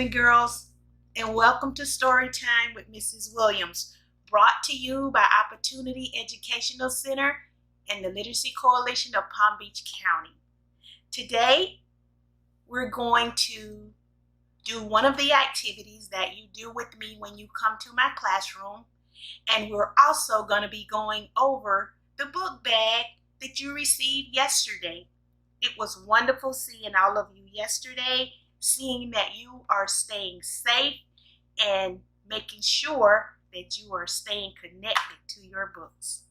and girls, and welcome to Storytime with Mrs. Williams, brought to you by Opportunity Educational Center and the Literacy Coalition of Palm Beach County. Today, we're going to do one of the activities that you do with me when you come to my classroom, and we're also going to be going over the book bag that you received yesterday. It was wonderful seeing all of you yesterday, seeing that you are staying safe and making sure that you are staying connected to your books.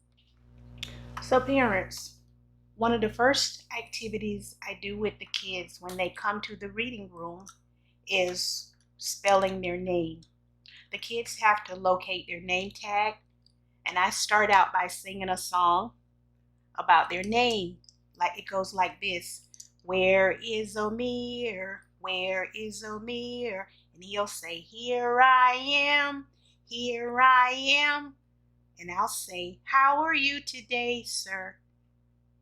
So parents, one of the first activities I do with the kids when they come to the reading room is spelling their name. The kids have to locate their name tag, and I start out by singing a song about their name. Like it goes like this: where is Omir? Where is Omir? And he'll say, here I am, here I am. And I'll say, how are you today, sir?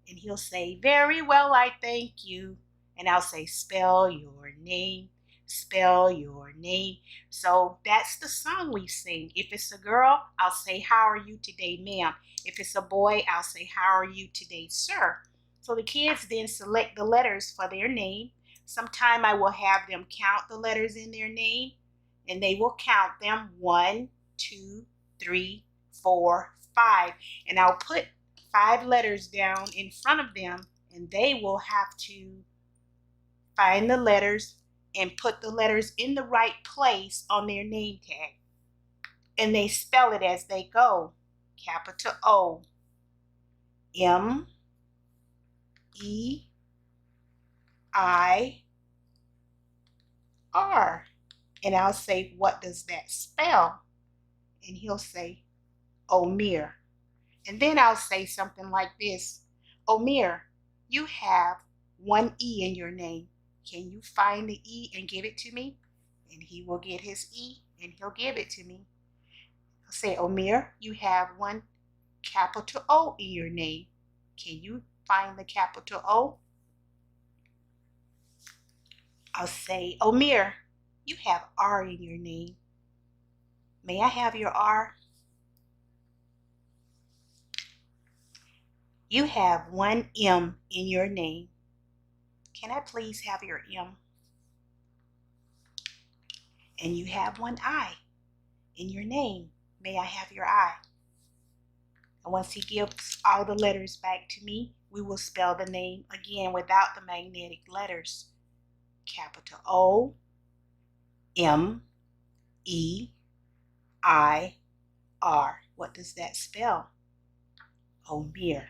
And he'll say, very well, I thank you. And I'll say, spell your name, spell your name. So that's the song we sing. If it's a girl, I'll say, how are you today, ma'am? If it's a boy, I'll say, how are you today, sir? So the kids then select the letters for their name. Sometime I will have them count the letters in their name, and they will count them 1, 2, 3, 4, 5. And I'll put 5 letters down in front of them, and they will have to find the letters and put the letters in the right place on their name tag. And they spell it as they go. Capital O, M, E, I, R. And I'll say, what does that spell? And he'll say, Omir. And then I'll say something like this: Omir, you have 1 E in your name. Can you find the E and give it to me? And he will get his E and he'll give it to me. I'll say, Omir, you have 1 capital O in your name. Can you find the capital O? I'll say, Omir, you have R in your name. May I have your R? You have 1 M in your name. Can I please have your M? And you have 1 I in your name. May I have your I? And once he gives all the letters back to me, we will spell the name again without the magnetic letters. Capital O, M, E, I, R. What does that spell? Omir.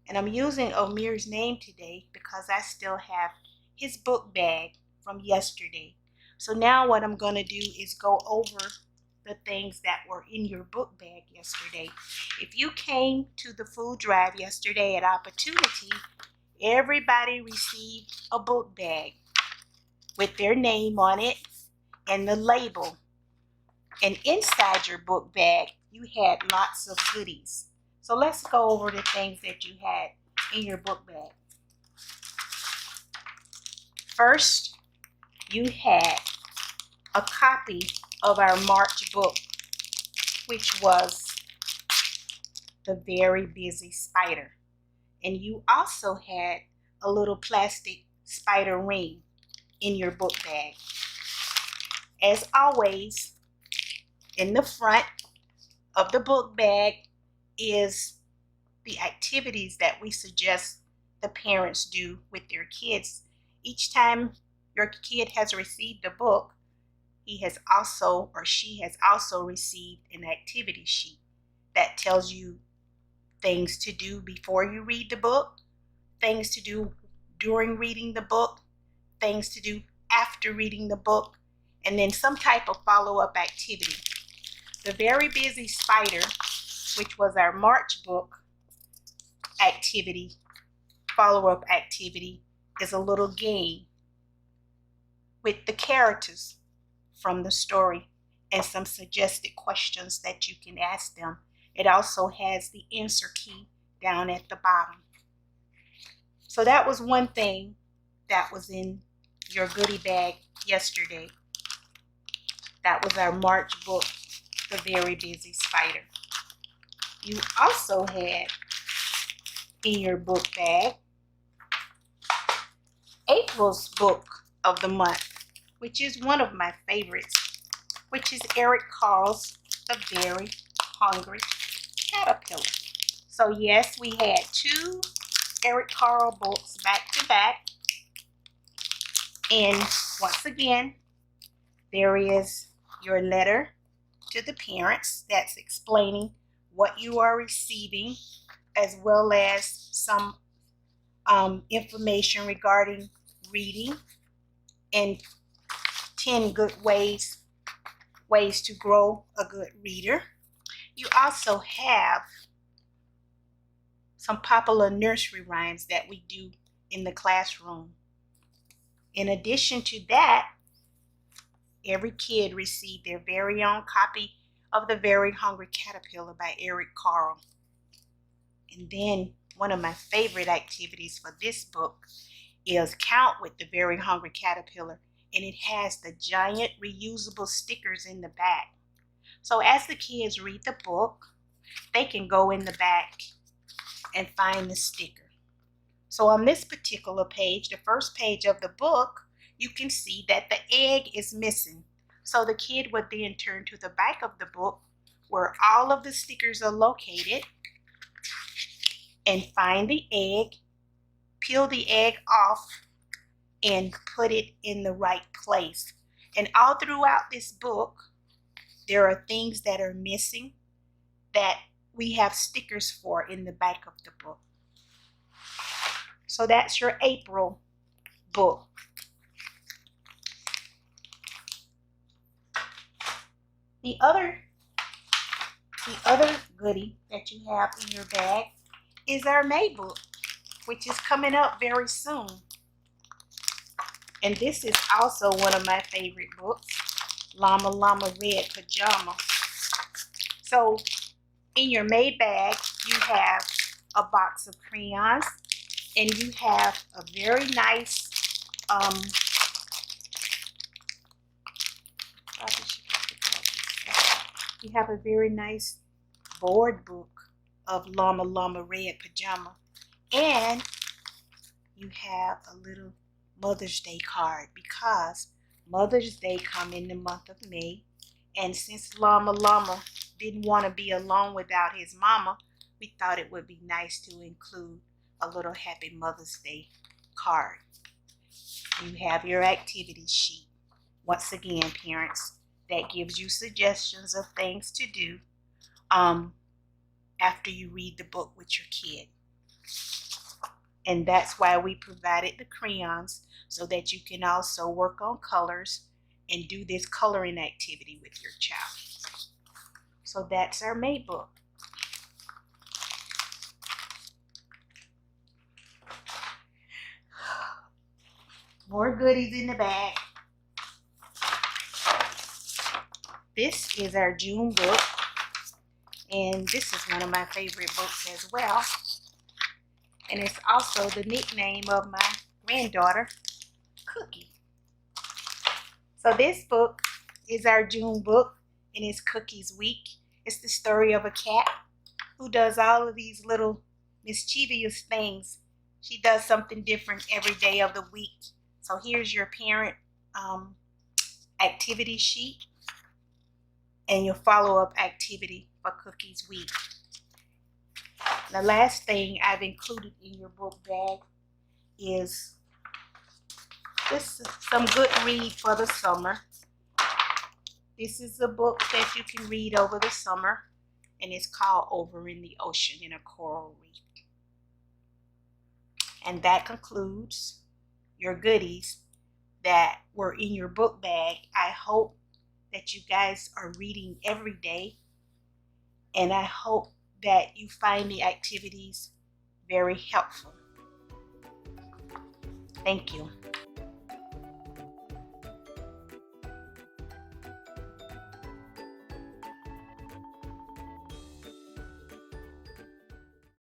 And I'm using Omir's name today because I still have his book bag from yesterday. So now what I'm going to do is go over the things that were in your book bag yesterday. If you came to the food drive yesterday at Opportunity, everybody received a book bag with their name on it and the label. And inside your book bag, you had lots of goodies. So let's go over the things that you had in your book bag. First, you had a copy of our March book, which was The Very Busy Spider. And you also had a little plastic spider ring in your book bag. As always, in the front of the book bag is the activities that we suggest the parents do with their kids. Each time your kid has received a book, he has also or she has also received an activity sheet that tells you things to do before you read the book, things to do during reading the book, things to do after reading the book, and then some type of follow-up activity. The Very Busy Spider, which was our March book activity, follow-up activity, is a little game with the characters from the story and some suggested questions that you can ask them. It also has the answer key down at the bottom. So that was one thing that was in your goodie bag yesterday. That was our March book, The Very Busy Spider. You also had in your book bag April's book of the month, which is one of my favorites, which is Eric Carle's The Very Hungry Caterpillar. So yes, we had two Eric Carle books back to back. And once again, there is your letter to the parents that's explaining what you are receiving, as well as some information regarding reading and 10 good ways to grow a good reader. You also have some popular nursery rhymes that we do in the classroom. In addition to that, every kid received their very own copy of The Very Hungry Caterpillar by Eric Carle. And then one of my favorite activities for this book is Count with The Very Hungry Caterpillar, and it has the giant reusable stickers in the back. So as the kids read the book, they can go in the back and find the sticker. So on this particular page, the first page of the book, you can see that the egg is missing. So the kid would then turn to the back of the book where all of the stickers are located and find the egg, peel the egg off, and put it in the right place. And all throughout this book, there are things that are missing that we have stickers for in the back of the book. So that's your April book. The other goodie that you have in your bag is our May book, which is coming up very soon. And this is also one of my favorite books, Llama, Llama, Red Pajama. So in your May bag, you have a box of crayons, and you have a very nice board book of Llama, Llama, Red Pajama. And you have a little Mother's Day card, because Mother's Day come in the month of May. And since Llama Llama didn't want to be alone without his mama, we thought it would be nice to include a little Happy Mother's Day card. You have your activity sheet. Once again, parents, that gives you suggestions of things to do after you read the book with your kid. And that's why we provided the crayons, so that you can also work on colors and do this coloring activity with your child. So that's our May book. More goodies in the bag. This is our June book, and this is one of my favorite books as well. And it's also the nickname of my granddaughter, Cookie. So this book is our June book, and it's Cookie's Week. It's the story of a cat who does all of these little mischievous things. She does something different every day of the week. So here's your parent activity sheet and your follow-up activity for Cookie's Week. The last thing I've included in your book bag is just some good read for the summer. This is a book that you can read over the summer, and it's called Over in the Ocean in a Coral Reef. And that concludes your goodies that were in your book bag. I hope that you guys are reading every day, and I hope that you find the activities very helpful. Thank you.